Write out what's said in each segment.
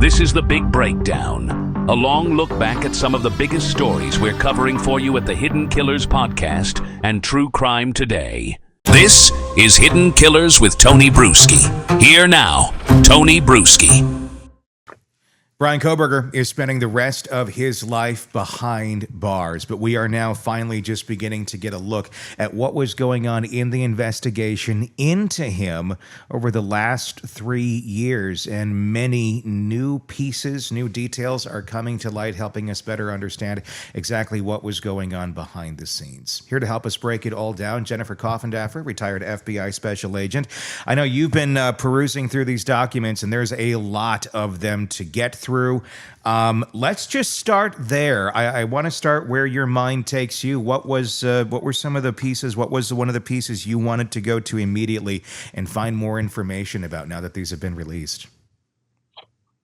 This is The Big Breakdown, a long look back at some of the biggest stories we're covering for you at the Hidden Killers podcast and True Crime Today. This is Hidden Killers with Tony Bruschi. Here now, Tony Bruschi. Bryan Kohberger is spending the rest of his life behind bars, but we are now finally just beginning to get a look at what was going on in the investigation into him over the last 3 years, and many new pieces, new details are coming to light, helping us better understand exactly what was going on behind the scenes. Here to help us break it all down, Jennifer Coffindaffer, retired FBI special agent. I know you've been perusing through these documents, and there's a lot of them to get through. Let's just start there. I want to start where your mind takes you. What were some of the pieces? What was one of the pieces you wanted to go to immediately and find more information about now that these have been released?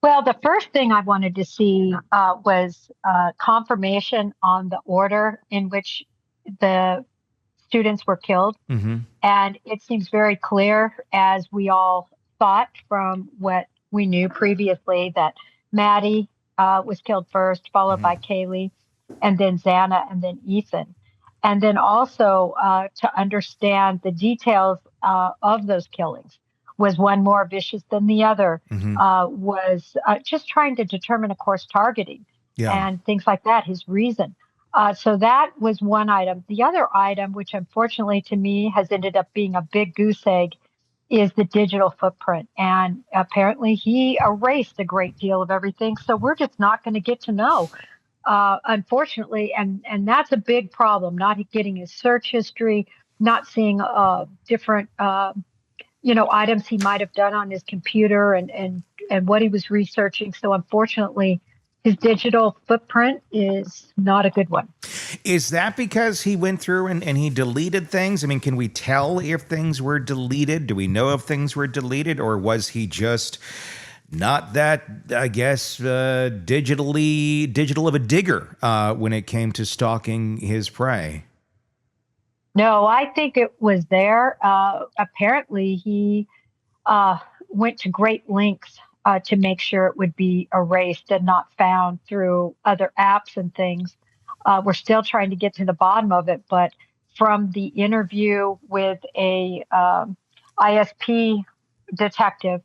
Well, the first thing I wanted to see was confirmation on the order in which the students were killed. Mm-hmm. And it seems very clear, as we all thought from what we knew previously, that Maddie was killed first, followed by Kaylee, and then Xana, and then Ethan. And then also to understand the details of those killings. Was one more vicious than the other? Was just trying to determine, of course, targeting and things like that, his reason. So that was one item. The other item, which unfortunately to me has ended up being a big goose egg, is the digital footprint. And apparently he erased a great deal of everything. So we're just not going to get to know, unfortunately. And that's a big problem, not getting his search history, not seeing different, items he might have done on his computer and what he was researching. So unfortunately, his digital footprint is not a good one. Is that because he went through and he deleted things? I mean, can we tell if things were deleted? Do we know if things were deleted? Or was he just not that, I guess, digital of a digger when it came to stalking his prey? No, I think it was there. Apparently, he went to great lengths to make sure it would be erased and not found through other apps and things. We're still trying to get to the bottom of it, but from the interview with a ISP detective,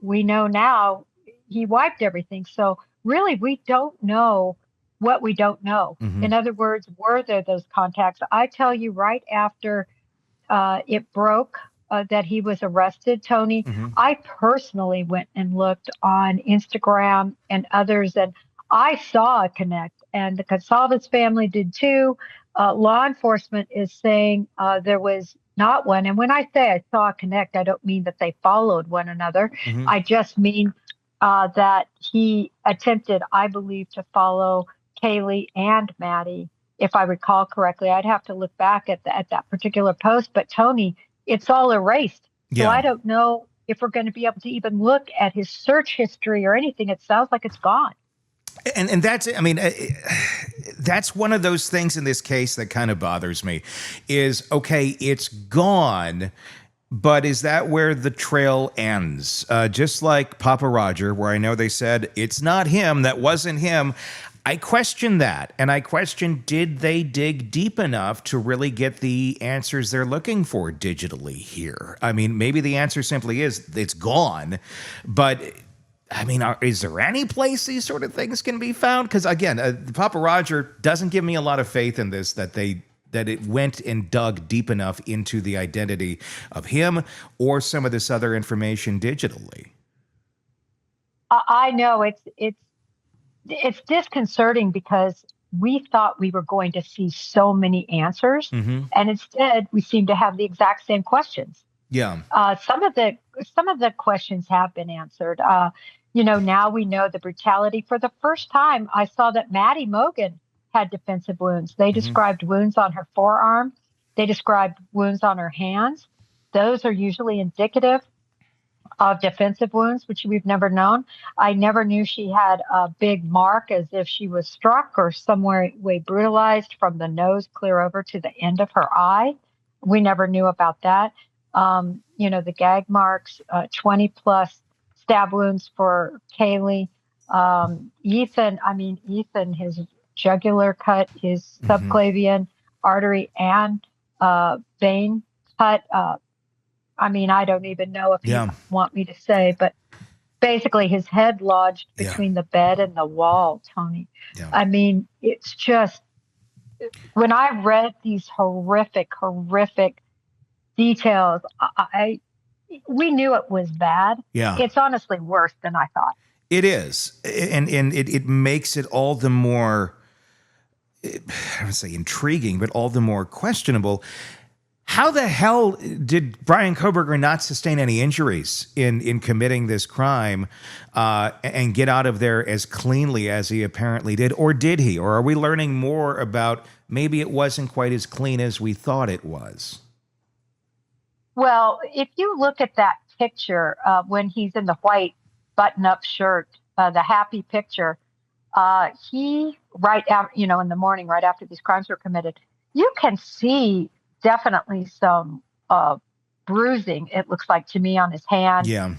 we know now he wiped everything. So really, we don't know what we don't know. Mm-hmm. In other words, were there those contacts? I tell you, right after it broke that he was arrested, Tony, I personally went and looked on Instagram and others, and I saw a connect, and the Gonsalves family did too. Law enforcement is saying there was not one. And when I say I saw a connect, I don't mean that they followed one another. I just mean that he attempted, I believe, to follow Kaylee and Maddie, if I recall correctly. I'd have to look back at that particular post. But Tony, it's all erased. So I don't know if we're going to be able to even look at his search history or anything. It sounds like it's gone. And that's, I mean, that's one of those things in this case that kind of bothers me is, okay, it's gone, but is that where the trail ends? Just like Papa Roger, where I know they said, it's not him, that wasn't him. I question that, and I question, did they dig deep enough to really get the answers they're looking for digitally here? I mean, maybe the answer simply is it's gone, but I mean, is there any place these sort of things can be found? Because again, Papa Roger doesn't give me a lot of faith in this, that it went and dug deep enough into the identity of him or some of this other information digitally. I know it's disconcerting because we thought we were going to see so many answers, and instead we seem to have the exact same questions. Yeah. Some of the questions have been answered. Now we know the brutality. For the first time, I saw that Maddie Mogan had defensive wounds. They described wounds on her forearm. They described wounds on her hands. Those are usually indicative of defensive wounds, which we've never known. I never knew she had a big mark as if she was struck or some way brutalized from the nose clear over to the end of her eye. We never knew about that. The gag marks, 20 plus stab wounds for Kaylee. Ethan, his jugular cut, his subclavian artery and vein cut. I don't even know if you want me to say, but basically his head lodged between the bed and the wall, Tony. Yeah. It's just, when I read these horrific details, we knew it was bad. Yeah. It's honestly worse than I thought. It is. And it makes it all the more, I would say intriguing, but all the more questionable. How the hell did Bryan Kohberger not sustain any injuries in committing this crime and get out of there as cleanly as he apparently did? Or did he? Or are we learning more about maybe it wasn't quite as clean as we thought it was? Well, if you look at that picture when he's in the white button-up shirt, the happy picture, he, right after, in the morning, right after these crimes were committed, you can see definitely some bruising, it looks like to me, on his hand. Yeah.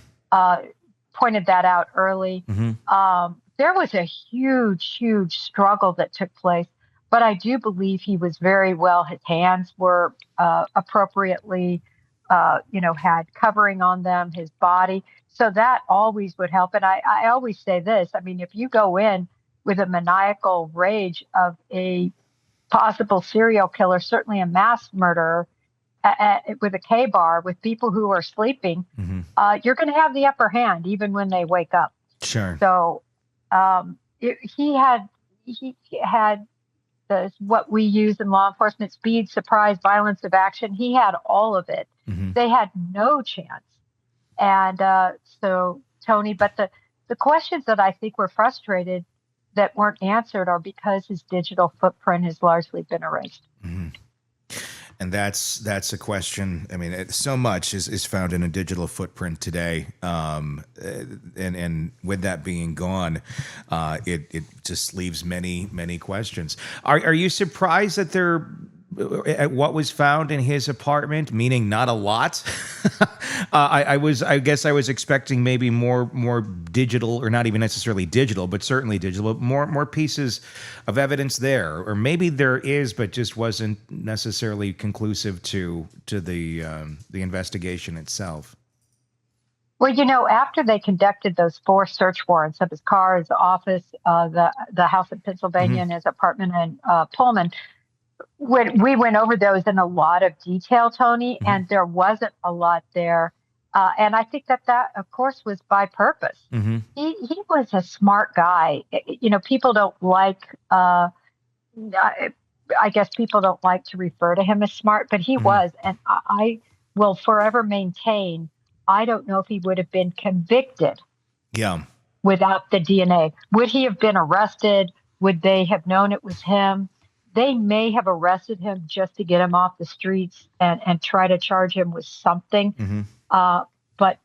Pointed that out early. There was a huge struggle that took place, but I do believe he was very well. His hands were appropriately, had covering on them, his body. So that always would help. And I always say this, if you go in with a maniacal rage of a possible serial killer, certainly a mass murderer, with a K-bar, with people who are sleeping, you're going to have the upper hand even when they wake up. Sure. So he had what we use in law enforcement: speed, surprise, violence of action. He had all of it. They had no chance. And so, Tony, but the questions that I think were frustrated that weren't answered are because his digital footprint has largely been erased. And that's a question. So much is found in a digital footprint today, and with that being gone, it just leaves many questions. Are you surprised that at what was found in his apartment, meaning not a lot? I guess I was expecting maybe more digital, or not even necessarily digital, but certainly digital, but more pieces of evidence there. Or maybe there is, but just wasn't necessarily conclusive to the investigation itself. Well, after they conducted those 4 search warrants of his car, his office, the house in Pennsylvania, and his apartment in Pullman, when we went over those in a lot of detail, Tony, and there wasn't a lot there. And I think that, of course, was by purpose. He was a smart guy. People don't like, I guess people don't like to refer to him as smart, but he was. And I will forever maintain, I don't know if he would have been convicted without the DNA. Would he have been arrested? Would they have known it was him? They may have arrested him just to get him off the streets and try to charge him with something. But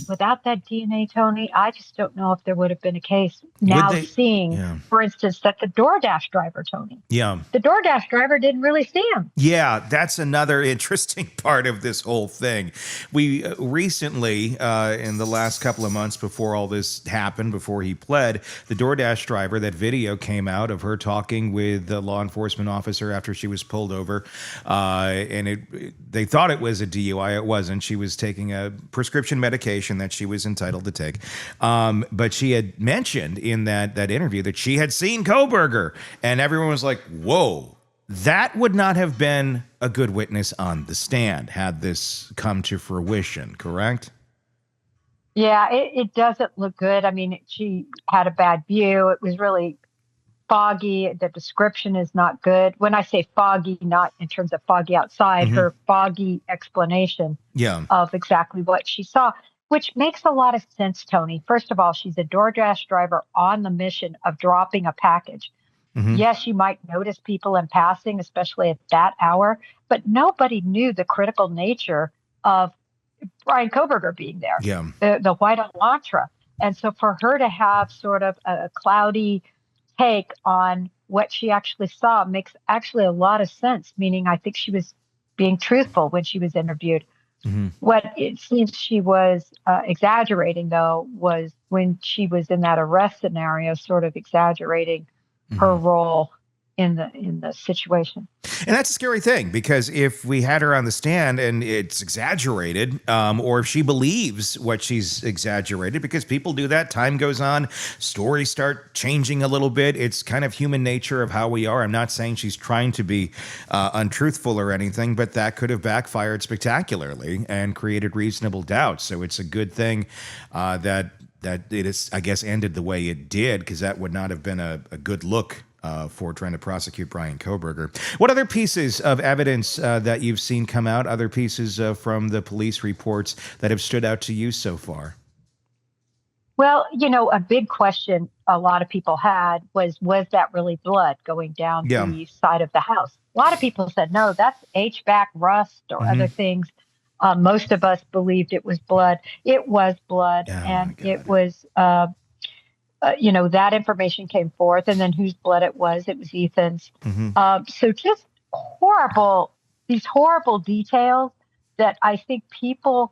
without that DNA, Tony, I just don't know if there would have been a case. Now seeing, for instance, that the DoorDash driver, Tony. Yeah. The DoorDash driver didn't really see him. Yeah, that's another interesting part of this whole thing. We recently, in the last couple of months before all this happened, before he pled, the DoorDash driver, that video came out of her talking with the law enforcement officer after she was pulled over. And they thought it was a DUI. It wasn't. She was taking a prescription medication that she was entitled to take. But she had mentioned in that interview that she had seen Kohberger, and everyone was like, whoa, that would not have been a good witness on the stand had this come to fruition, correct? Yeah, it doesn't look good. She had a bad view. It was really foggy. The description is not good. When I say foggy, not in terms of foggy outside, her foggy explanation of exactly what she saw, which makes a lot of sense, Tony. First of all, she's a DoorDash driver on the mission of dropping a package. Yes, you might notice people in passing, especially at that hour, but nobody knew the critical nature of Bryan Kohberger being there, the white Elantra. And so for her to have sort of a cloudy take on what she actually saw makes actually a lot of sense, meaning I think she was being truthful when she was interviewed. What it seems she was exaggerating, though, was when she was in that arrest scenario, sort of exaggerating her role in the situation. And that's a scary thing, because if we had her on the stand and it's exaggerated, or if she believes what she's exaggerated, because people do that, time goes on, stories start changing a little bit. It's kind of human nature of how we are. I'm not saying she's trying to be untruthful or anything, but that could have backfired spectacularly and created reasonable doubt. So it's a good thing that it is, I guess, ended the way it did, because that would not have been a good look for trying to prosecute Bryan Kohberger. What other pieces of evidence that you've seen come out, other pieces from the police reports that have stood out to you so far? Well, a big question a lot of people had was that really blood going down the side of the house? A lot of people said, no, that's HVAC rust or other things. Most of us believed it was blood. It was blood, and it was... that information came forth, and then whose blood it was Ethan's. So just these horrible details that I think people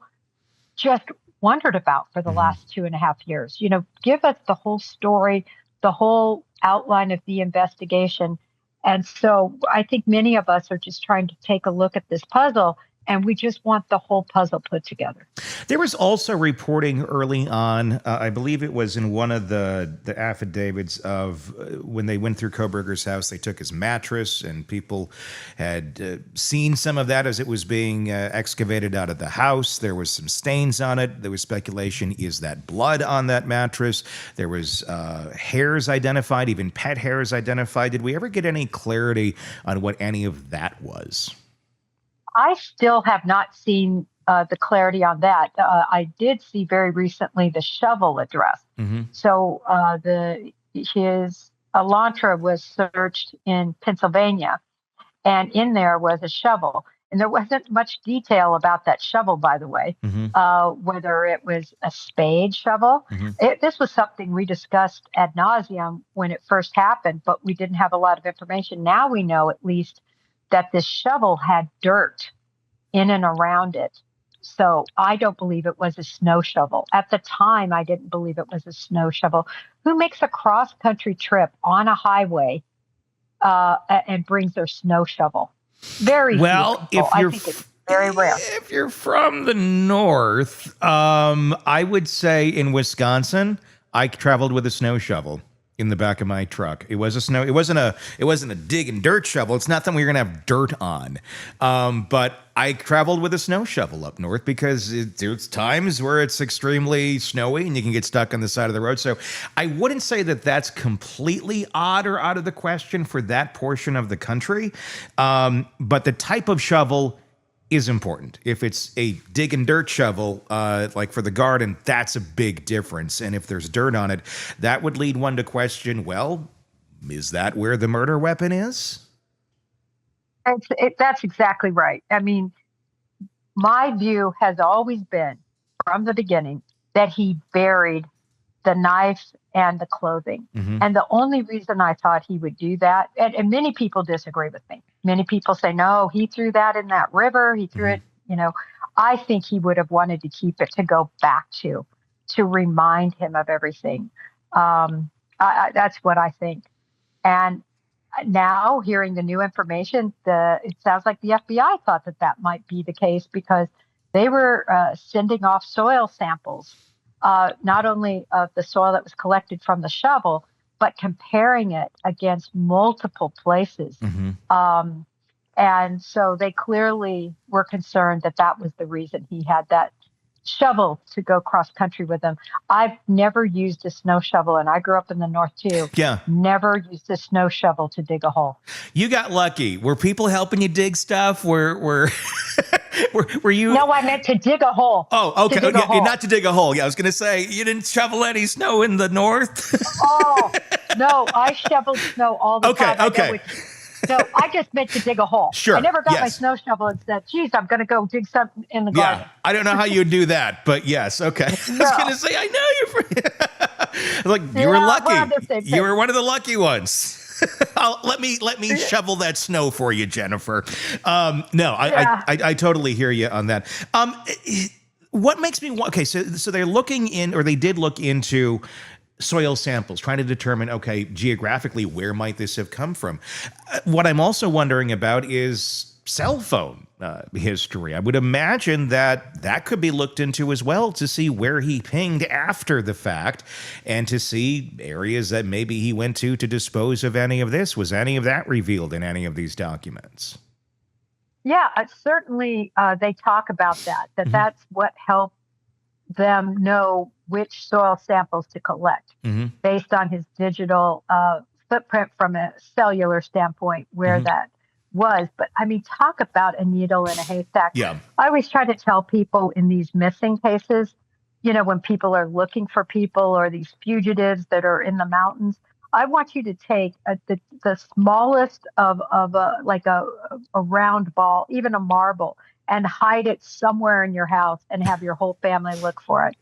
just wondered about for the last 2.5 years. Give us the whole story, the whole outline of the investigation. And so I think many of us are just trying to take a look at this puzzle, and we just want the whole puzzle put together. There was also reporting early on, I believe it was in one of the affidavits of when they went through Kohberger's house, they took his mattress, and people had seen some of that as it was being excavated out of the house. There was some stains on it. There was speculation, is that blood on that mattress? There was hairs identified, even pet hairs identified. Did we ever get any clarity on what any of that was? I still have not seen the clarity on that. I did see very recently the shovel address. So his Elantra was searched in Pennsylvania, and in there was a shovel. And there wasn't much detail about that shovel, by the way, whether it was a spade shovel. This was something we discussed ad nauseum when it first happened, but we didn't have a lot of information. Now we know at least that this shovel had dirt in and around it. So I don't believe it was a snow shovel. At the time, I didn't believe it was a snow shovel. Who makes a cross-country trip on a highway and brings their snow shovel? Very well. If you're, I think it's very rare. If you're from the north, I would say in Wisconsin, I traveled with a snow shovel in the back of my truck. It was a snow. It wasn't a dig and dirt shovel. It's not that we were gonna have dirt on. But I traveled with a snow shovel up north because there's times where it's extremely snowy and you can get stuck on the side of the road. So I wouldn't say that that's completely odd or out of the question for that portion of the country. But the type of shovel is important. If it's a dig and dirt shovel, like for the garden, that's a big difference. And if there's dirt on it, that would lead one to question, well, is that where the murder weapon is? That's exactly right. I mean, my view has always been from the beginning that he buried the knife and the clothing. And the only reason I thought he would do that, and many people disagree with me. Many people say, no, he threw that in that river. He threw it, I think he would have wanted to keep it to go back to remind him of everything. That's what I think. And now hearing the new information, it sounds like the FBI thought that might be the case because they were sending off soil samples, not only of the soil that was collected from the shovel, but comparing it against multiple places. And so they clearly were concerned that was the reason he had that shovel to go cross country with him. I've never used a snow shovel, and I grew up in the north too. Yeah. Never used a snow shovel to dig a hole. You got lucky. Were people helping you dig stuff? Were you? No, I meant to dig a hole. Oh, okay. Not to dig a hole. Yeah, I was going to say you didn't shovel any snow in the north. Oh no, I shoveled snow all the time. Okay. No, I just meant to dig a hole. Sure. I never got my snow shovel and said, geez, I'm going to go dig something in the garden. Yeah, I don't know how you would do that, but yes, okay. No. I was going to say, I know you're... Like, you were lucky. You were one of the lucky ones. Let me shovel that snow for you, Jennifer. No, I totally hear you on that. What makes me okay? So they're looking in, or they did look into soil samples, trying to determine, okay, geographically, where might this have come from? What I'm also wondering about is cell phone history. I would imagine that could be looked into as well to see where he pinged after the fact and to see areas that maybe he went to dispose of any of this. Was any of that revealed in any of these documents? Yeah, certainly they talk about that, Mm-hmm. that's what helped them know which soil samples to collect Mm-hmm. based on his digital footprint from a cellular standpoint, where Mm-hmm. that was. But I mean, talk about a needle in a haystack. Yeah. I always try to tell people in these missing cases, when people are looking for people or these fugitives that are in the mountains, I want you to take the smallest of a round ball, even a marble, and hide it somewhere in your house and have your whole family look for it.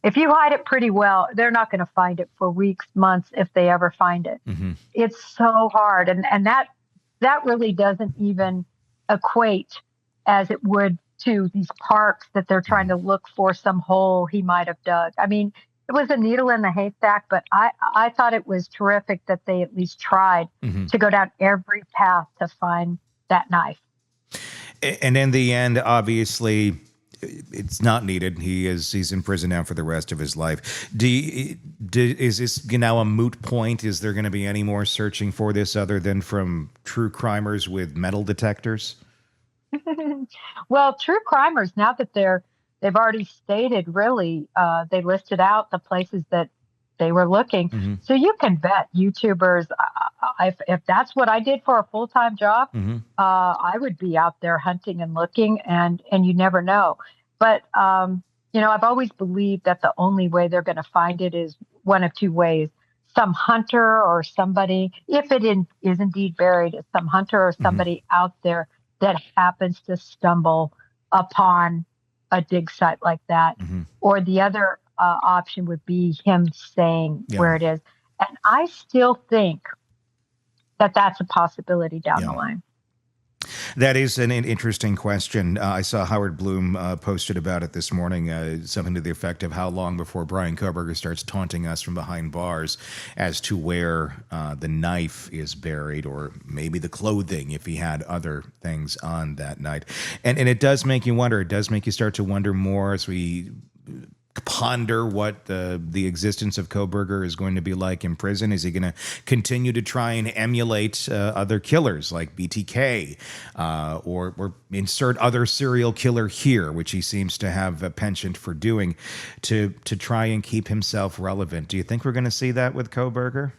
If you hide it pretty well, they're not going to find it for weeks, months, if they ever find it. Mm-hmm. It's so hard. And that really doesn't even equate as it would to these parks that they're trying to look for some hole he might have dug. I mean, it was a needle in the haystack, but I thought it was terrific that they at least tried Mm-hmm. to go down every path to find that knife. And in the end, obviously, it's not needed. He's in prison now for the rest of his life. Is this now a moot point? Is there going to be any more searching for this other than from true crimers with metal detectors? Well, true crimers, now that they've already stated, really, they listed out the places that they were looking. Mm-hmm. So you can bet YouTubers, if that's what I did for a full-time job, Mm-hmm. I would be out there hunting and looking, and you never know. But, I've always believed that the only way they're going to find it is one of two ways. Some hunter or somebody, if it is indeed buried, is some hunter or somebody out there that happens to stumble upon a dig site like that. Mm-hmm. Or the other option would be him saying where it is. And I still think that that's a possibility down the line. That is an interesting question. I saw Howard Bloom posted about it this morning, something to the effect of how long before Bryan Kohberger starts taunting us from behind bars as to where the knife is buried, or maybe the clothing if he had other things on that night. And it does make you wonder. It does make you start to wonder more as we ponder what the existence of Kohberger is going to be like in prison. Is he going to continue to try and emulate other killers like BTK, or insert other serial killer here, which he seems to have a penchant for doing, to try and keep himself relevant? Do you think we're going to see that with Kohberger?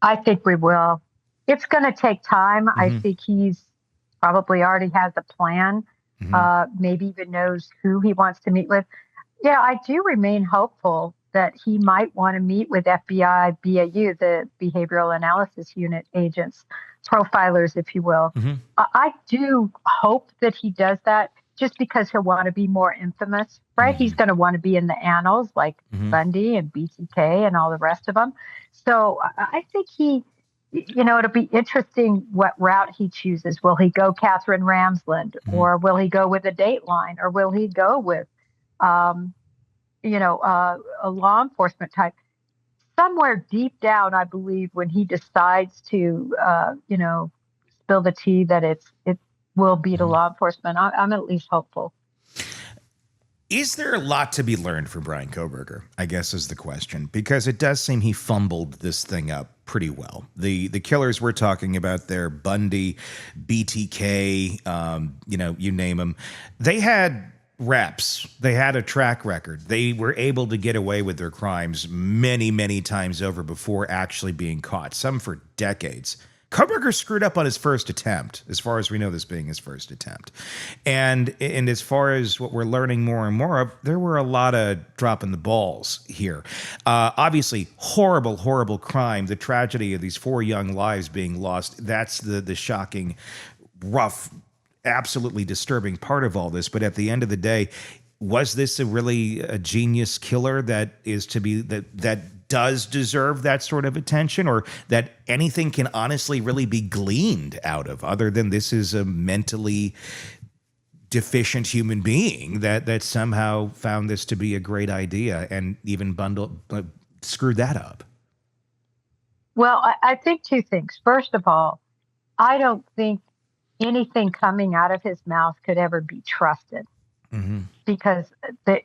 I think we will. It's going to take time. Mm-hmm. I think he's probably already has a plan, maybe even knows who he wants to meet with. Yeah, I do remain hopeful that he might want to meet with FBI BAU, the Behavioral Analysis Unit agents, profilers, if you will. Mm-hmm. I do hope that he does that, just because he'll want to be more infamous, right? Mm-hmm. He's going to want to be in the annals like Bundy and BTK and all the rest of them. So I think it'll be interesting what route he chooses. Will he go Catherine Ramsland, or will he go with a Dateline, or will he go with a law enforcement type? Somewhere deep down, I believe when he decides to, spill the tea, that it will be to law enforcement. I'm at least hopeful. Is there a lot to be learned from Bryan Kohberger, I guess is the question, because it does seem he fumbled this thing up pretty well. The killers we're talking about there, Bundy, BTK, you name them, they had reps. They had a track record. They were able to get away with their crimes many, many times over before actually being caught, some for decades. Kohberger screwed up on his first attempt, as far as we know, this being his first attempt. And as far as what we're learning more and more of, there were a lot of dropping the balls here. Obviously, horrible, horrible crime. The tragedy of these 4 young lives being lost, that's the shocking, rough, absolutely disturbing part of all this. But at the end of the day, was this really a genius killer that is to be that does deserve that sort of attention, or that anything can honestly really be gleaned out of, other than this is a mentally deficient human being that somehow found this to be a great idea and even screwed that up? Well, I think two things. First of all, I don't think anything coming out of his mouth could ever be trusted, because the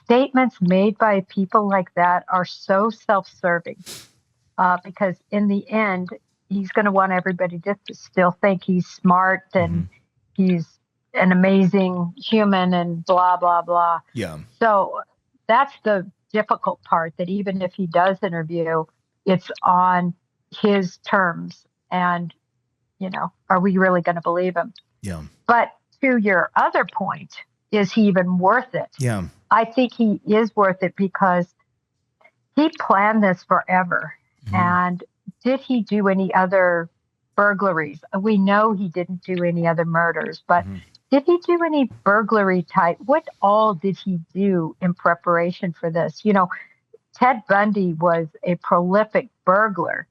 statements made by people like that are so self-serving. Because in the end, he's going to want everybody to still think he's smart and he's an amazing human and blah, blah, blah. Yeah. So that's the difficult part, that even if he does interview, it's on his terms. And, are we really going to believe him? Yeah. But to your other point, is he even worth it? Yeah. I think he is worth it because he planned this forever. And did he do any other burglaries? We know he didn't do any other murders, but did he do any burglary type? What all did he do in preparation for this? Ted Bundy was a prolific burglar,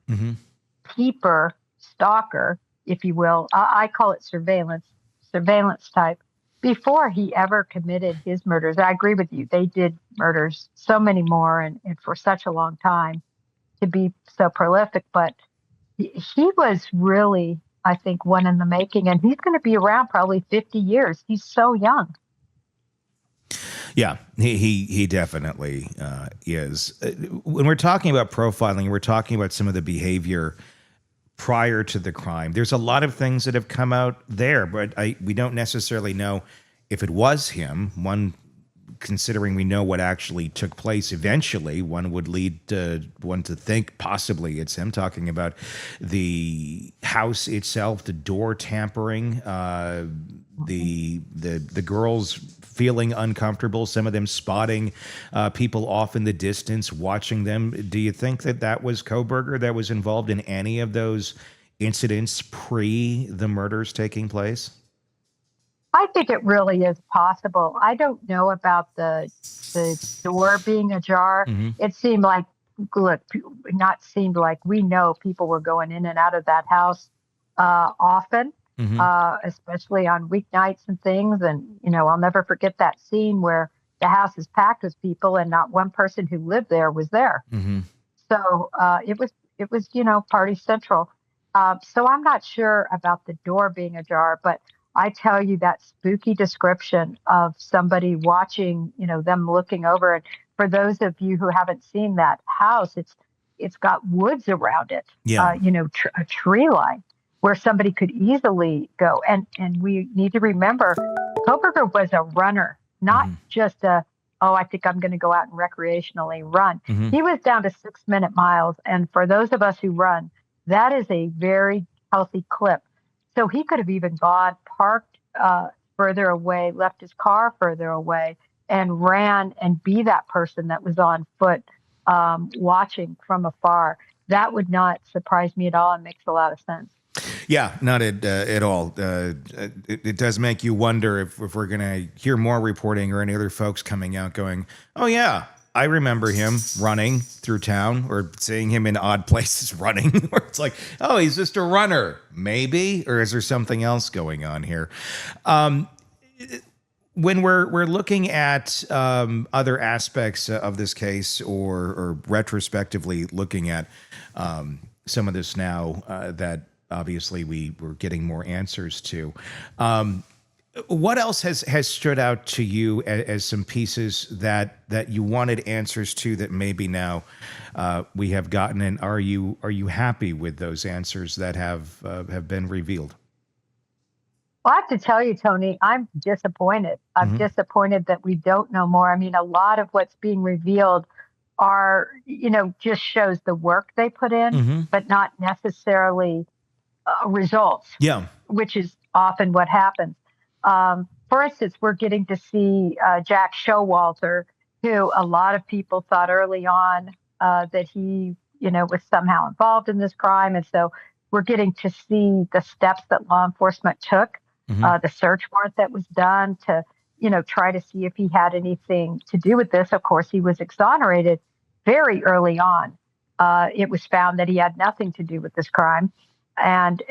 peeper, stalker, if you will. I call it surveillance type, before he ever committed his murders. I agree with you. They did murders, so many more, and for such a long time to be so prolific. But he was really, I think, one in the making, and he's going to be around probably 50 years. He's so young. Yeah, he definitely is. When we're talking about profiling, we're talking about some of the behavior prior to the crime. There's a lot of things that have come out there, but we don't necessarily know if it was him. One, considering we know what actually took place eventually, one would lead one to think possibly it's him. Talking about the house itself, the door tampering, the girls feeling uncomfortable, some of them spotting people off in the distance, watching them. Do you think that was Kohberger that was involved in any of those incidents pre the murders taking place? I think it really is possible. I don't know about the door being ajar. It seemed like, we know people were going in and out of that house often. Especially on weeknights and things. And, I'll never forget that scene where the house is packed with people and not one person who lived there was there. So it was, party central. So I'm not sure about the door being ajar, but I tell you, that spooky description of somebody watching, them looking over. And for those of you who haven't seen that house, it's got woods around it, a tree line, where somebody could easily go. And we need to remember, Kohberger was a runner, not just I think I'm going to go out and recreationally run. He was down to 6-minute miles. And for those of us who run, that is a very healthy clip. So he could have even gone, parked further away, left his car further away, and ran and be that person that was on foot watching from afar. That would not surprise me at all and makes a lot of sense. Yeah, not at all. It does make you wonder if we're going to hear more reporting or any other folks coming out going, oh, yeah, I remember him running through town, or seeing him in odd places running, where it's like, oh, he's just a runner, maybe? Or is there something else going on here? When we're looking at other aspects of this case, or retrospectively looking at some of this now that obviously we're getting more answers to. What else has stood out to you as some pieces that you wanted answers to that maybe now we have gotten? And are you happy with those answers that have been revealed? Well, I have to tell you, Tony, I'm disappointed. I'm disappointed that we don't know more. I mean, a lot of what's being revealed are, just shows the work they put in, but not necessarily results. Yeah, which is often what happens. For instance, we're getting to see Jack Showalter, who a lot of people thought early on that he, was somehow involved in this crime. And so we're getting to see the steps that law enforcement took, the search warrant that was done to, try to see if he had anything to do with this. Of course, he was exonerated very early on. it was found that he had nothing to do with this crime. And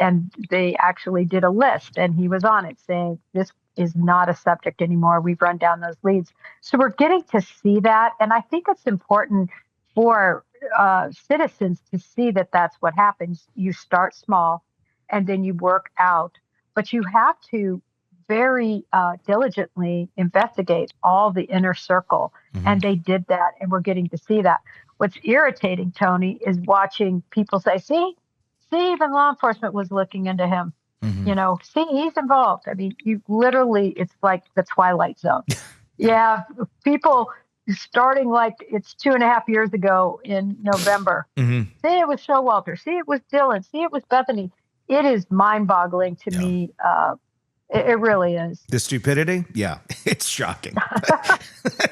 they actually did a list, and he was on it saying, this is not a subject anymore. We've run down those leads. So we're getting to see that. And I think it's important for citizens to see that that's what happens. You start small and then you work out, but you have to very diligently investigate all the inner circle. Mm-hmm. And they did that, and we're getting to see that. What's irritating, Tony, is watching people say, see, even law enforcement was looking into him. Mm-hmm. See, he's involved. I mean, you literally, it's like the Twilight Zone. Yeah, people starting like it's 2.5 years ago in November. Mm-hmm. See, it was Showalter. See, it was Dylan. See, it was Bethany. It is mind-boggling to me. It really is. The stupidity? Yeah, it's shocking.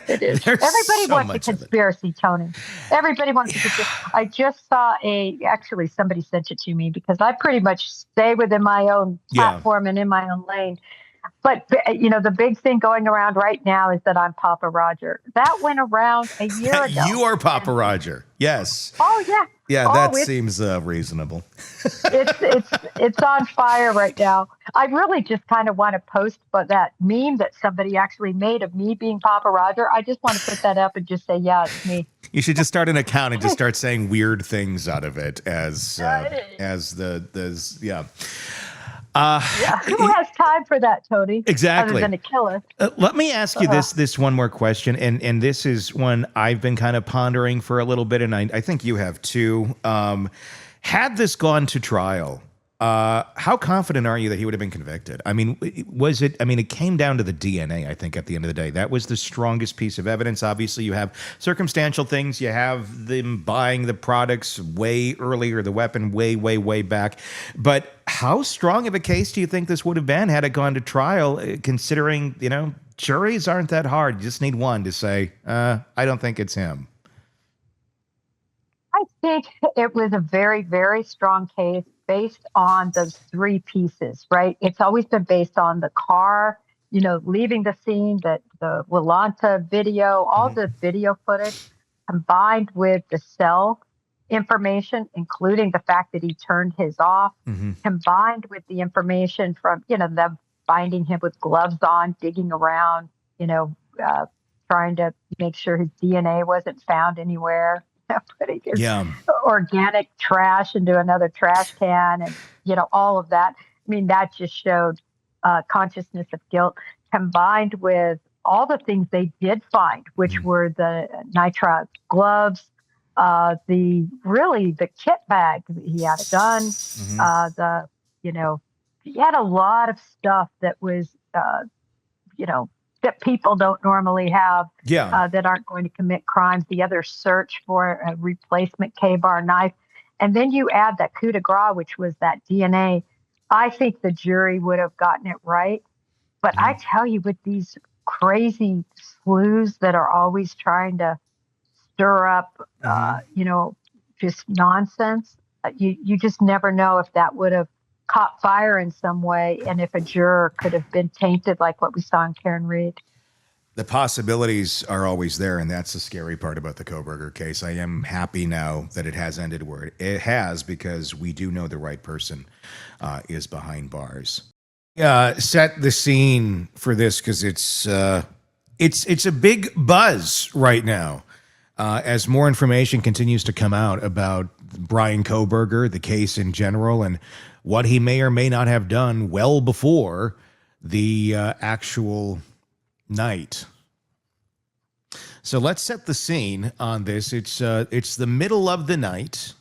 It is. There's Everybody so wants much a of it. conspiracy, Tony. Everybody wants a conspiracy. I just saw actually somebody sent it to me because I pretty much stay within my own platform and in my own lane. But, the big thing going around right now is that I'm Papa Roger. That went around a year ago. You are Papa Roger. Yes. Oh, yeah. Yeah, that seems reasonable. It's on fire right now. I really just kind of want to post that meme that somebody actually made of me being Papa Roger. I just want to put that up and just say, yeah, it's me. You should just start an account and just start saying weird things out of it as yeah. Who has time for that, Tony? Exactly. Other than a killer. Let me ask you this one more question, and this is one I've been kind of pondering for a little bit, and I think you have too. Had this gone to trial, how confident are you that he would have been convicted? I mean, it came down to the DNA, I think, at the end of the day. That was the strongest piece of evidence. Obviously, you have circumstantial things. You have them buying the products way earlier, the weapon way, way, way back. But how strong of a case do you think this would have been had it gone to trial, considering, juries aren't that hard. You just need one to say, I don't think it's him. I think it was a very, very strong case based on those three pieces, right? It's always been based on the car, leaving the scene, the Willanta video, all the video footage combined with the cell information, including the fact that he turned his off, combined with the information from, them finding him with gloves on, digging around, trying to make sure his DNA wasn't found anywhere. Putting his organic trash into another trash can and, all of that. I mean, that just showed consciousness of guilt combined with all the things they did find, which were the nitrile gloves, the kit bag. He had a gun, he had a lot of stuff that was, that people don't normally have, that aren't going to commit crimes. The other search for a replacement K-bar knife. And then you add that coup de grace, which was that DNA. I think the jury would have gotten it right. But I tell you, with these crazy sleuths that are always trying to stir up, just nonsense, you just never know if that would have caught fire in some way, and if a juror could have been tainted like what we saw in Karen Reed. The possibilities are always there, and that's the scary part about the Kohberger case. I am happy now that it has ended where it has, because we do know the right person is behind bars. Set the scene for this, because it's a big buzz right now as more information continues to come out about Bryan Kohberger, the case in general, and what he may or may not have done well before the actual night. So let's set the scene on this. It's the middle of the night.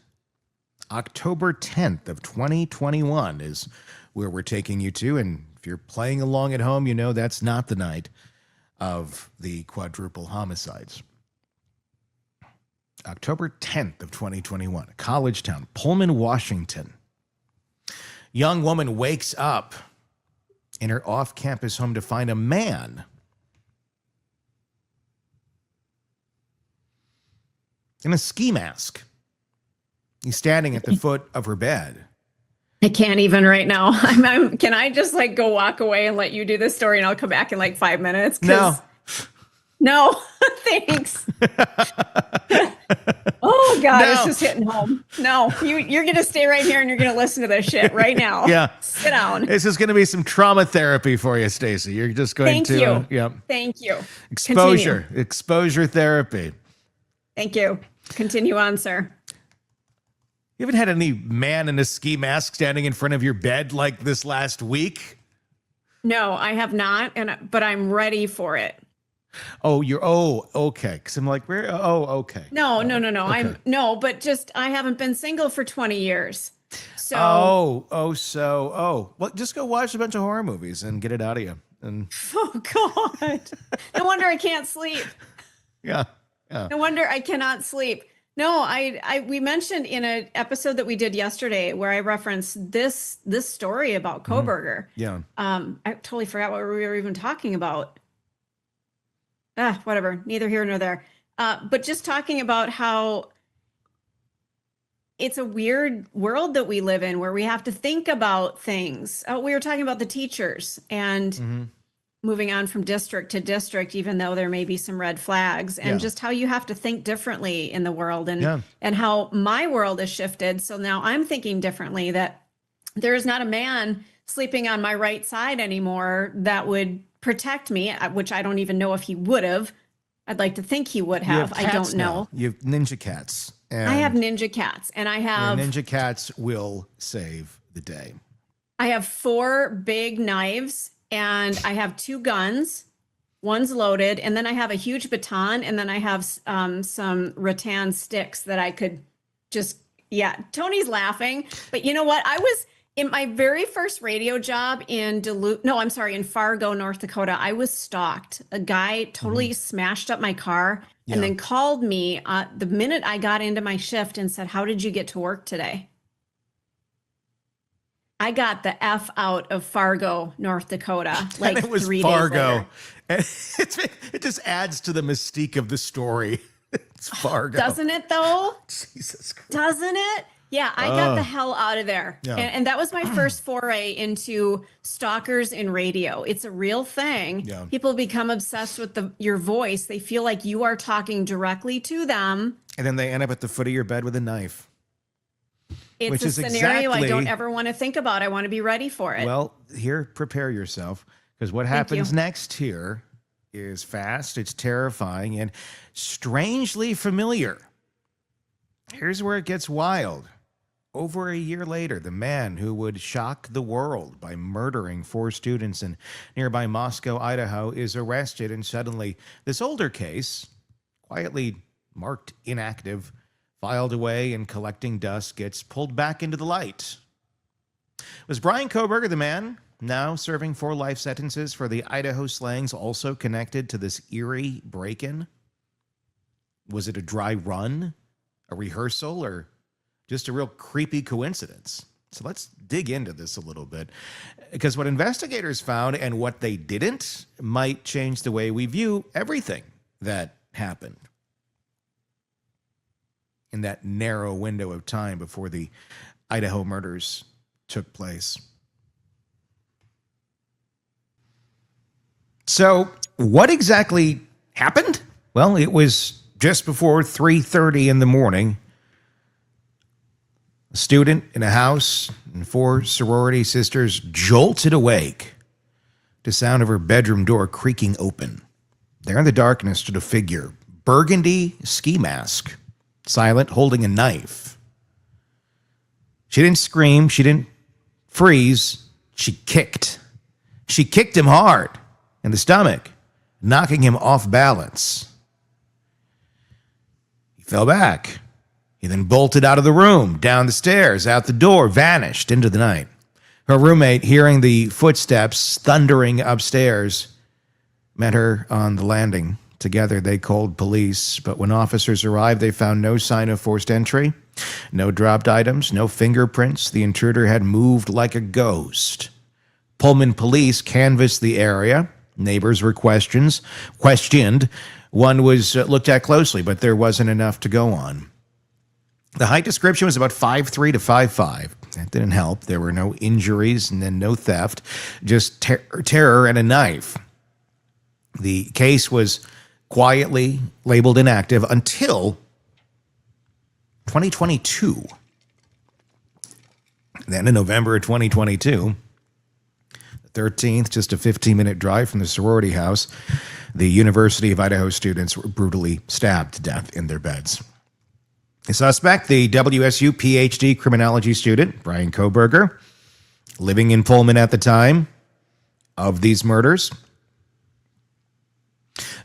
October 10th of 2021 is where we're taking you to. And if you're playing along at home, that's not the night of the quadruple homicides. October 10th of 2021, college town, Pullman, Washington. Young woman wakes up in her off-campus home to find a man in a ski mask. He's standing at the foot of her bed. I can't even right now. Can I just go walk away and let you do this story, and I'll come back in 5 minutes? No, thanks. Oh Oh God, No. it's just hitting home. No, you're going to stay right here and you're going to listen to this shit right now. Yeah. Sit down. This is going to be some trauma therapy for you, Stacey. You're just going Thank to, you. yeah. Thank you. Exposure. Continue. Exposure therapy. Thank you. Continue on, sir. You haven't had any man in a ski mask standing in front of your bed like this last week? No, I have not, but I'm ready for it. Oh, okay. Because I'm like, where? Oh, okay. No. Okay. But just I haven't been single for 20 years. So Well, just go watch a bunch of horror movies and get it out of you. And oh God. No wonder I can't sleep. yeah. No wonder I cannot sleep. No, we mentioned in an episode that we did yesterday where I referenced this story about Kohberger. Yeah. I totally forgot what we were even talking about. Whatever, neither here nor there. But just talking about how it's a weird world that we live in where we have to think about things. We were talking about the teachers and moving on from district to district, even though there may be some red flags, and just how you have to think differently in the world, and how my world has shifted. So now I'm thinking differently, that there is not a man sleeping on my right side anymore that would protect me, which I don't even know if he would have. I'd like to think he would have. I don't know. You have ninja cats. And I have ninja cats, and I have ninja cats will save the day. I have 4 big knives, and I have 2 guns. One's loaded, and then I have a huge baton, and then I have some rattan sticks that I could just, Tony's laughing. But you know what? I was in my very first radio job in Fargo, North Dakota. I was stalked. A guy totally smashed up my car and then called me the minute I got into my shift and said, "How did you get to work today?" I got the F out of Fargo, North Dakota, like and it was 3 Fargo. days later. It just adds to the mystique of the story. It's Fargo. Doesn't it, though? Jesus Christ. Doesn't it? Yeah, I got the hell out of there. Yeah. And that was my first foray into stalkers in radio. It's a real thing. Yeah. People become obsessed with your voice. They feel like you are talking directly to them. And then they end up at the foot of your bed with a knife. It's Which a is scenario exactly, I don't ever want to think about. I want to be ready for it. Well, here, prepare yourself, because what happens next here is fast, it's terrifying, and strangely familiar. Here's where it gets wild. Over a year later, the man who would shock the world by murdering 4 students in nearby Moscow, Idaho, is arrested, and suddenly this older case, quietly marked inactive, filed away and collecting dust, gets pulled back into the light. Was Bryan Kohberger, the man now serving 4 life sentences for the Idaho slangs, also connected to this eerie break-in? Was it a dry run, a rehearsal, or just a real creepy coincidence? So let's dig into this a little bit, because what investigators found and what they didn't might change the way we view everything that happened in that narrow window of time before the Idaho murders took place. So what exactly happened? Well, it was just before 3:30 in the morning. A student in a house and 4 sorority sisters jolted awake to sound of her bedroom door creaking open. There in the darkness stood a figure, burgundy ski mask, silent, holding a knife. She didn't scream. She didn't freeze. She kicked. She kicked him hard in the stomach, knocking him off balance. He fell back. He then bolted out of the room, down the stairs, out the door, vanished into the night. Her roommate, hearing the footsteps thundering upstairs, met her on the landing. Together, they called police, but when officers arrived, they found no sign of forced entry, no dropped items, no fingerprints. The intruder had moved like a ghost. Pullman police canvassed the area. Neighbors were questioned. One was looked at closely, but there wasn't enough to go on. The height description was about 5'3" to 5'5". That didn't help. There were no injuries and then no theft, just terror and a knife. The case was quietly labeled inactive until 2022. Then in November of 2022, the 13th, just a 15-minute drive from the sorority house, the University of Idaho students were brutally stabbed to death in their beds. The suspect, the WSU PhD criminology student, Bryan Kohberger, living in Pullman at the time of these murders.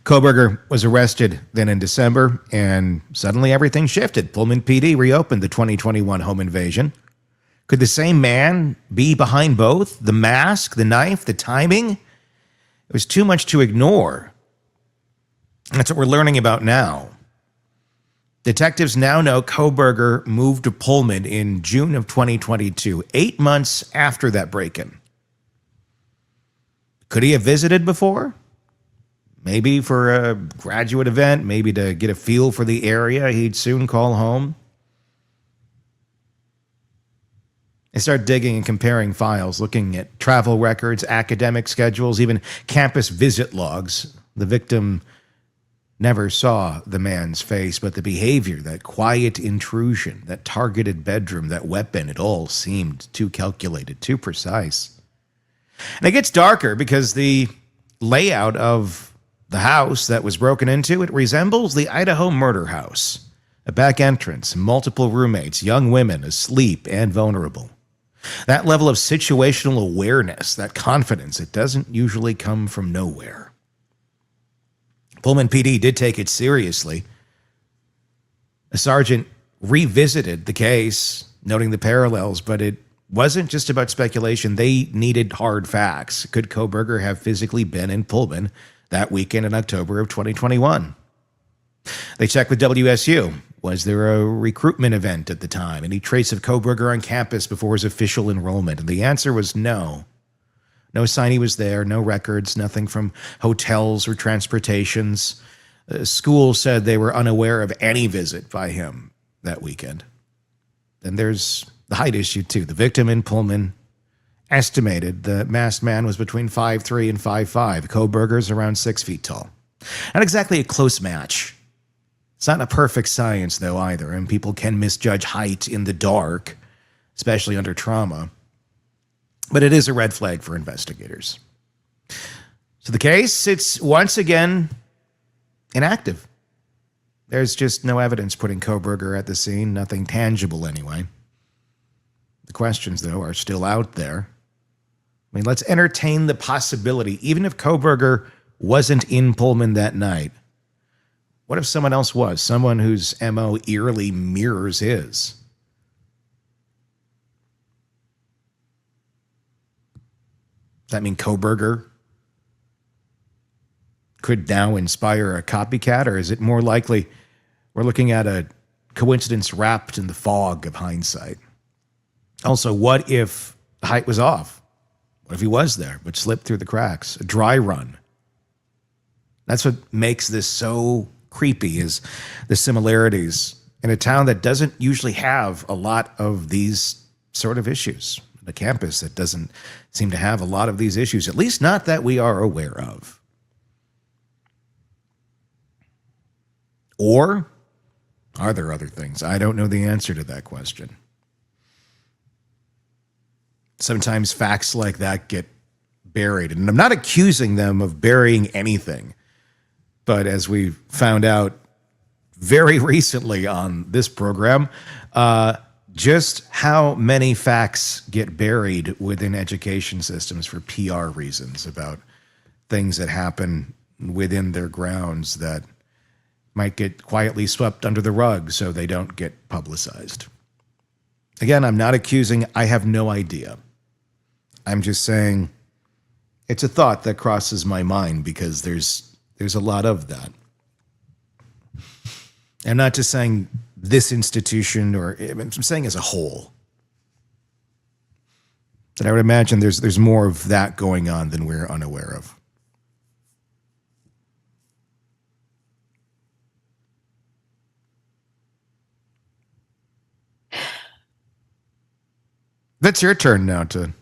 Kohberger was arrested then in December, and suddenly everything shifted. Pullman PD reopened the 2021 home invasion. Could the same man be behind both? The mask, the knife, the timing? It was too much to ignore. That's what we're learning about now. Detectives now know Kohberger moved to Pullman in June of 2022, 8 months after that break-in. Could he have visited before? Maybe for a graduate event, maybe to get a feel for the area he'd soon call home. They start digging and comparing files, looking at travel records, academic schedules, even campus visit logs. The victim never saw the man's face, but the behavior, that quiet intrusion, that targeted bedroom, that weapon, it all seemed too calculated, too precise. And it gets darker because the layout of the house that was broken into, it resembles the Idaho murder house. A back entrance, multiple roommates, young women asleep and vulnerable. That level of situational awareness, that confidence, it doesn't usually come from nowhere. Pullman PD did take it seriously. A sergeant revisited the case, noting the parallels, but it wasn't just about speculation. They needed hard facts. Could Kohberger have physically been in Pullman that weekend in October of 2021? They checked with WSU. Was there a recruitment event at the time? Any trace of Kohberger on campus before his official enrollment? And the answer was no. No sign he was there, no records, nothing from hotels or transportations. School said they were unaware of any visit by him that weekend. Then there's the height issue, too. The victim in Pullman estimated the masked man was between 5'3" and 5'5". Kohberger's around 6 feet tall. Not exactly a close match. It's not a perfect science, though, either, and people can misjudge height in the dark, especially under trauma. But it is a red flag for investigators. So the case, it's once again inactive. There's just no evidence putting Kohberger at the scene, nothing tangible anyway. The questions, though, are still out there. I mean, let's entertain the possibility, even if Kohberger wasn't in Pullman that night, what if someone else was? Someone whose MO eerily mirrors his. Does that mean Kohberger could now inspire a copycat, or is it more likely we're looking at a coincidence wrapped in the fog of hindsight? Also, what if the height was off? What if he was there, but slipped through the cracks? A dry run. That's what makes this so creepy, is the similarities in a town that doesn't usually have a lot of these sort of issues. A campus that doesn't seem to have a lot of these issues, at least not that we are aware of. Or are there other things? I don't know the answer to that question. Sometimes facts like that get buried, and I'm not accusing them of burying anything. But as we found out very recently on this program, just how many facts get buried within education systems for PR reasons about things that happen within their grounds that might get quietly swept under the rug so they don't get publicized. Again, I'm not accusing. I have no idea. I'm just saying it's a thought that crosses my mind because there's a lot of that. I'm not just saying this institution, or I'm saying as a whole. That I would imagine there's more of that going on than we're unaware of. That's your turn now to...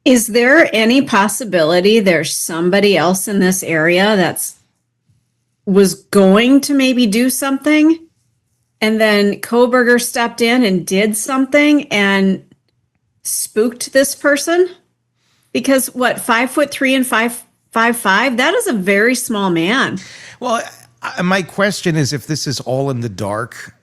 Is there any possibility there's somebody else in this area that's was going to maybe do something, and then Kohberger stepped in and did something and spooked this person? Because what, 5'3" and 5'5"? That is a very small man. Well, my question is, if this is all in the dark,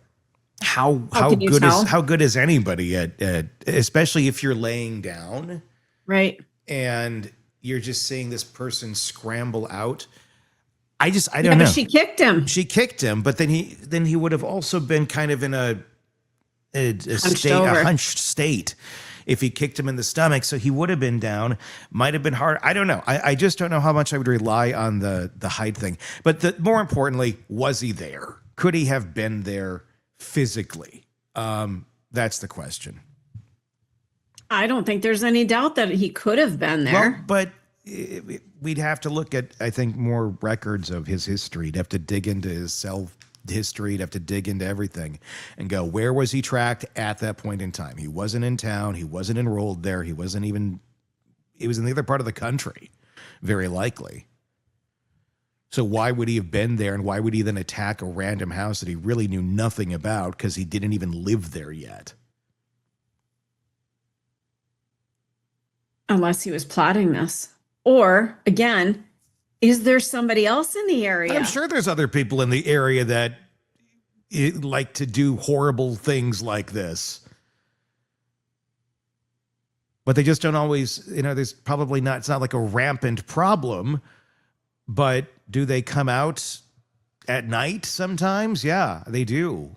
how can you good tell? is how good is anybody at especially if you're laying down Right. and you're just seeing this person scramble out? I don't Yeah, know. but she kicked him. She kicked him, but then he would have also been kind of in a hunched state if he kicked him in the stomach. So he would have been down. Might have been hard. I don't know. I just don't know how much I would rely on the height thing. But more importantly, was he there? Could he have been there physically? That's the question. I don't think there's any doubt that he could have been there. Well, but we'd have to look at, I think, more records of his history. He'd have to dig into his cell history. He'd have to dig into everything and go, where was he tracked at that point in time? He wasn't in town. He wasn't enrolled there. He was in the other part of the country, very likely. So why would he have been there, and why would he then attack a random house that he really knew nothing about because he didn't even live there yet? Unless he was plotting this. Or, again, is there somebody else in the area? I'm sure there's other people in the area that like to do horrible things like this. But they just don't always, there's probably not, it's not like a rampant problem, but do they come out at night sometimes? Yeah, they do.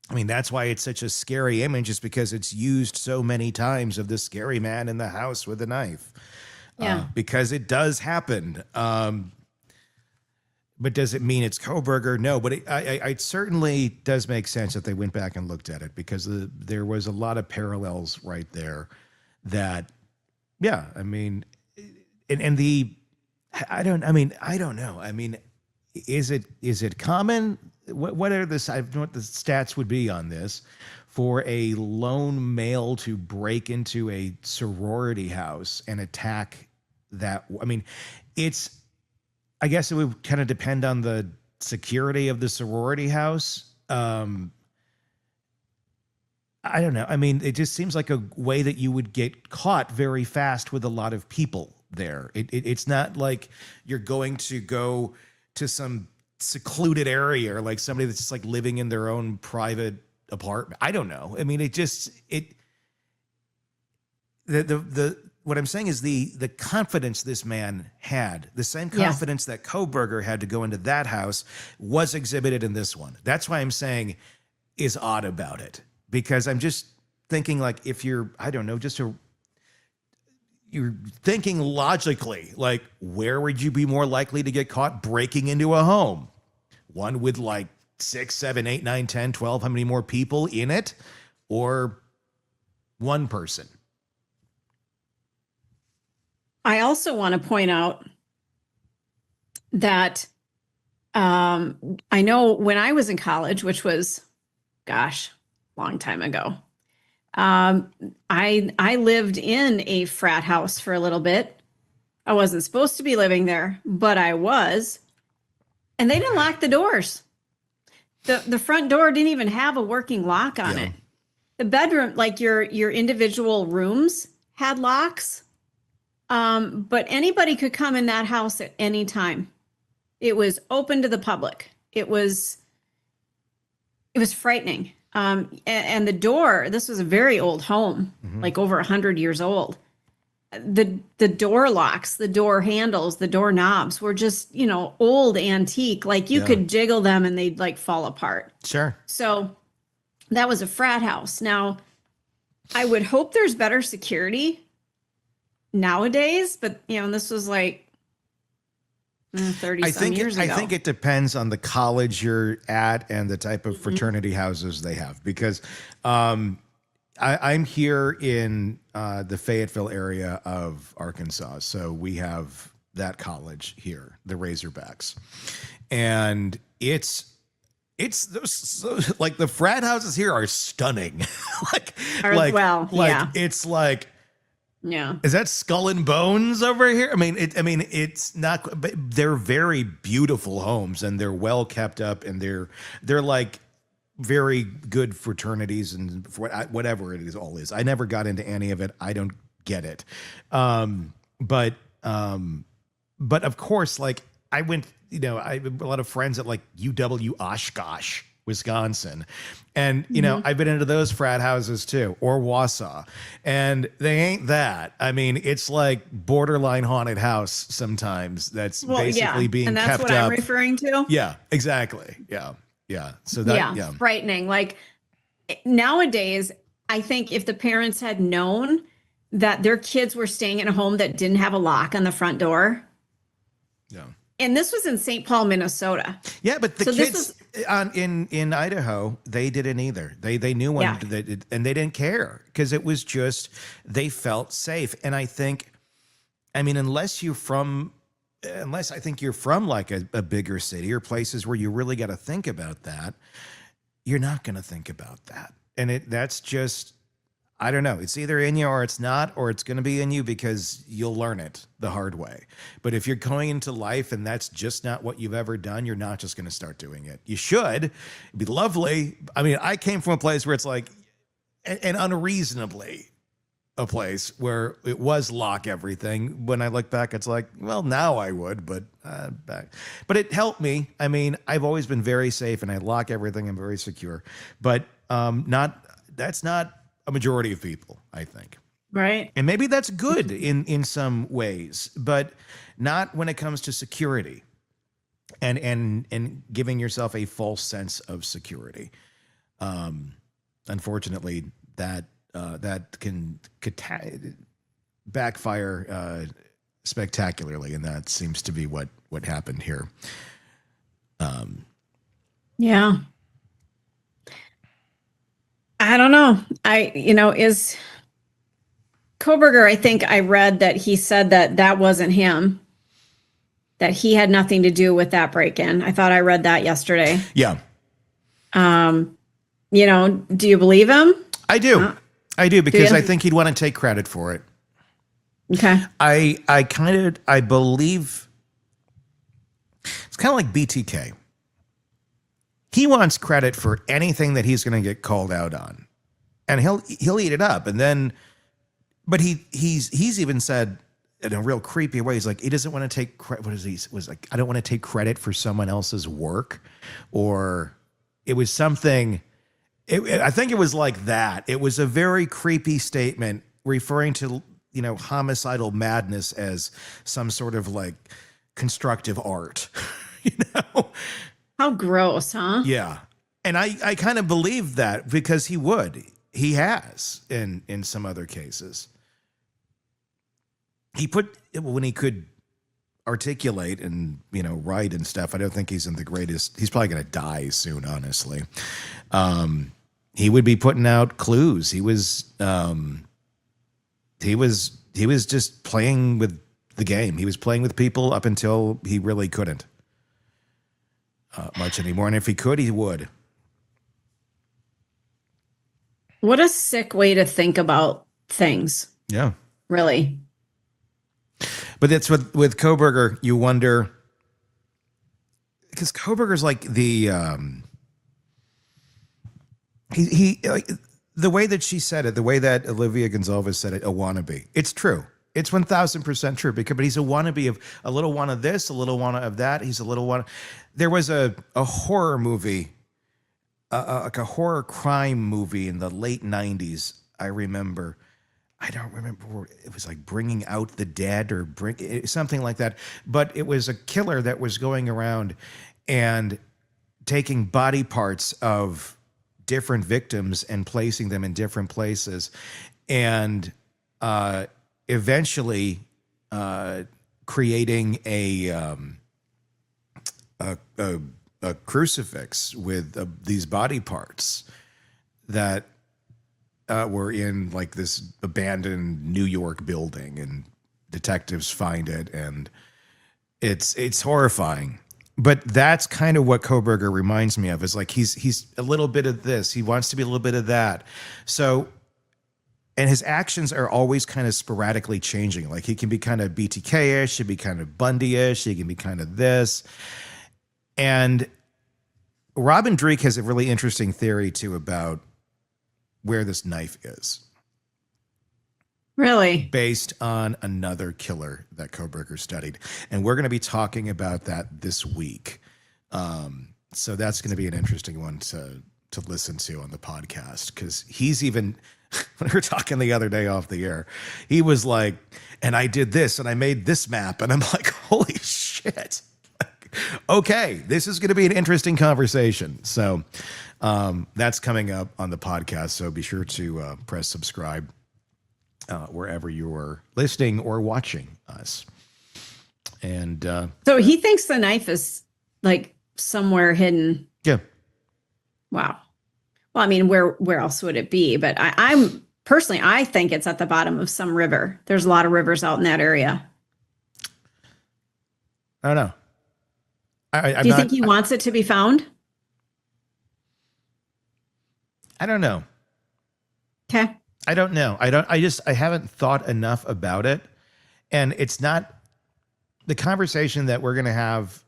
That's why it's such a scary image, is because it's used so many times of the scary man in the house with a knife. Yeah. Because it does happen. But does it mean it's Kohberger? No, but it certainly does make sense that they went back and looked at it, because there was a lot of parallels right there that, yeah, I don't know. Is it common? What are I don't know what the stats would be on this for a lone male to break into a sorority house and attack that. I guess it would kind of depend on the security of the sorority house. I don't know. It just seems like a way that you would get caught very fast with a lot of people there. It's not like you're going to go to some secluded area, or like somebody that's just like living in their own private apartment. I don't know. What I'm saying is the confidence this man had, the same confidence that Kohberger had to go into that house, was exhibited in this one. That's why I'm saying is odd about it, because I'm just thinking, like, if you're, I don't know, you're thinking logically, like, where would you be more likely to get caught breaking into a home? One with like 6, 7, 8, 9, 10, 12, how many more people in it, or one person? I also want to point out that I know when I was in college, which was, gosh, long time ago, I lived in a frat house for a little bit. I wasn't supposed to be living there, but I was. And they didn't lock the doors. The front door didn't even have a working lock on it. The bedroom, like your individual rooms, had locks. But anybody could come in that house at any time. It was open to the public. It was frightening. And the door, this was a very old home, like over 100 years old. The door locks, the door handles, the door knobs were just, old antique. Like you could jiggle them and they'd like fall apart. Sure. So that was a frat house. Now, I would hope there's better security nowadays, but this was like 30 some years ago. I think it depends on the college you're at and the type of fraternity houses they have, because I'm here in the Fayetteville area of Arkansas, so we have that college here, the Razorbacks, and it's those, like, the frat houses here are stunning. It's like Yeah. Is that Skull and Bones over here? I mean, it's not. But they're very beautiful homes, and they're well kept up, and they're like very good fraternities and whatever it is all is. I never got into any of it. I don't get it. But of course, like I went. I have a lot of friends at like UW Oshkosh, Wisconsin. And, I've been into those frat houses too, or Wausau, and they ain't that. I mean, it's like borderline haunted house sometimes that's basically being and that's kept what up. I'm referring to. Yeah, exactly. Yeah. Yeah. So that, frightening. Like nowadays, I think if the parents had known that their kids were staying in a home that didn't have a lock on the front door. Yeah. And this was in St. Paul, Minnesota. Yeah, but the kids in Idaho, they didn't either. They knew when and they didn't care because it was just they felt safe. And I think, unless I think you're from like a bigger city or places where you really got to think about that, you're not going to think about that. And that's just, I don't know. It's either in you or it's not, or it's going to be in you because you'll learn it the hard way. But if you're going into life and that's just not what you've ever done, you're not just going to start doing it. You should. It'd be lovely. I mean, I came from a place where it's like, and unreasonably a place where it was lock everything. When I look back, it's like, well, now I would, but it helped me. I mean, I've always been very safe and I lock everything. I'm very secure, but that's not a majority of people, I think. Right. And maybe that's good in some ways, but not when it comes to security and giving yourself a false sense of security. Unfortunately, that can backfire spectacularly, and that seems to be what happened here. Yeah. I don't know. Is Kohberger, I think I read that he said that wasn't him, that he had nothing to do with that break-in. I thought I read that yesterday. Yeah. Do you believe him? I do. I do, because I think he'd want to take credit for it. Okay. I believe it's kind of like BTK. He wants credit for anything that he's going to get called out on, and he'll eat it up. And then, but he's even said in a real creepy way, he's like, he doesn't want to take credit. I don't want to take credit for someone else's work, or it was something. I think it was like that. It was a very creepy statement referring to, homicidal madness as some sort of like constructive art, How gross, huh? Yeah. And I kind of believe that because he has in some other cases. When he could articulate and, write and stuff, I don't think he's in the greatest, he's probably going to die soon, honestly. He would be putting out clues. He was just playing with the game. He was playing with people up until he really couldn't. Much anymore, and if he could, he would. What a sick way to think about things. Yeah, really. But that's with Kohberger. You wonder, because Kohberger's like the he like the way that she said it, the way that Olivia Gonzalez said it, a wannabe. It's true. It's 1,000% true, but he's a wannabe of a little one of this, a little one of that. He's a little one. There was a horror movie, like a horror crime movie in the late 90s. I remember. I don't remember. It was like Bringing Out the Dead or something like that. But it was a killer that was going around and taking body parts of different victims and placing them in different places, and eventually creating a crucifix with these body parts that were in like this abandoned New York building, and detectives find it, and it's horrifying. But that's kind of what Kohberger reminds me of. Is like he's a little bit of this. He wants to be a little bit of that. So and his actions are always kind of sporadically changing. Like he can be kind of BTK-ish, he can be kind of Bundy-ish, he can be kind of this. And Robin Dreeke has a really interesting theory too about where this knife is. Really? Based on another killer that Kohberger studied. And we're going to be talking about that this week. So that's going to be an interesting one to listen to on the podcast, because he's even, when we were talking the other day off the air, he was like, and I did this and I made this map. And I'm like, holy shit. Okay, this is going to be an interesting conversation. So that's coming up on the podcast. So be sure to press subscribe wherever you're listening or watching us. And so he thinks the knife is like somewhere hidden. Yeah. Wow. Well, I mean, where else would it be? But I'm personally, I think it's at the bottom of some river. There's a lot of rivers out in that area. I don't know. Do you think he wants it to be found? I don't know. Okay. I don't know. I haven't thought enough about it. And it's not the conversation that we're going to have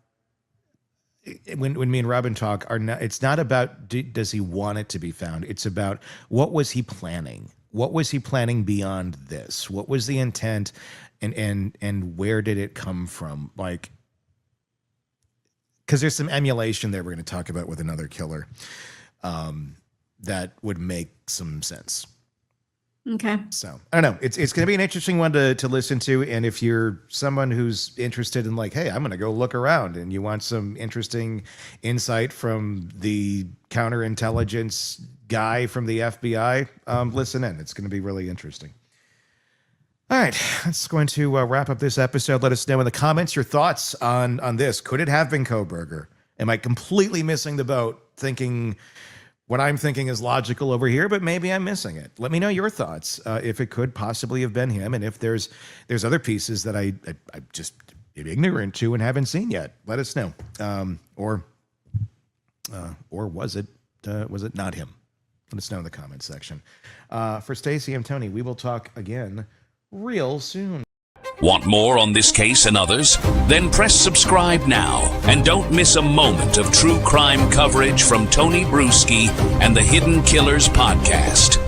when me and Robin talk it's not about does he want it to be found? It's about what was he planning? What was he planning beyond this? What was the intent and where did it come from? Like, because there's some emulation there we're going to talk about with another killer that would make some sense. Okay. So I don't know. It's going to be an interesting one to listen to. And if you're someone who's interested in like, hey, I'm going to go look around, and you want some interesting insight from the counterintelligence guy from the FBI, listen in. It's going to be really interesting. All right, that's going to wrap up this episode. Let us know in the comments your thoughts on this. Could it have been Kohberger? Am I completely missing the boat, thinking what I'm thinking is logical over here, but maybe I'm missing it? Let me know your thoughts, if it could possibly have been him, and if there's other pieces that I just am ignorant to and haven't seen yet. Let us know. Or was it not him? Let us know in the comments section. For Stacy, I'm Tony. We will talk again real soon. Want more on this case and others? Then press subscribe now and don't miss a moment of true crime coverage from Tony Bruschi and the Hidden Killers podcast.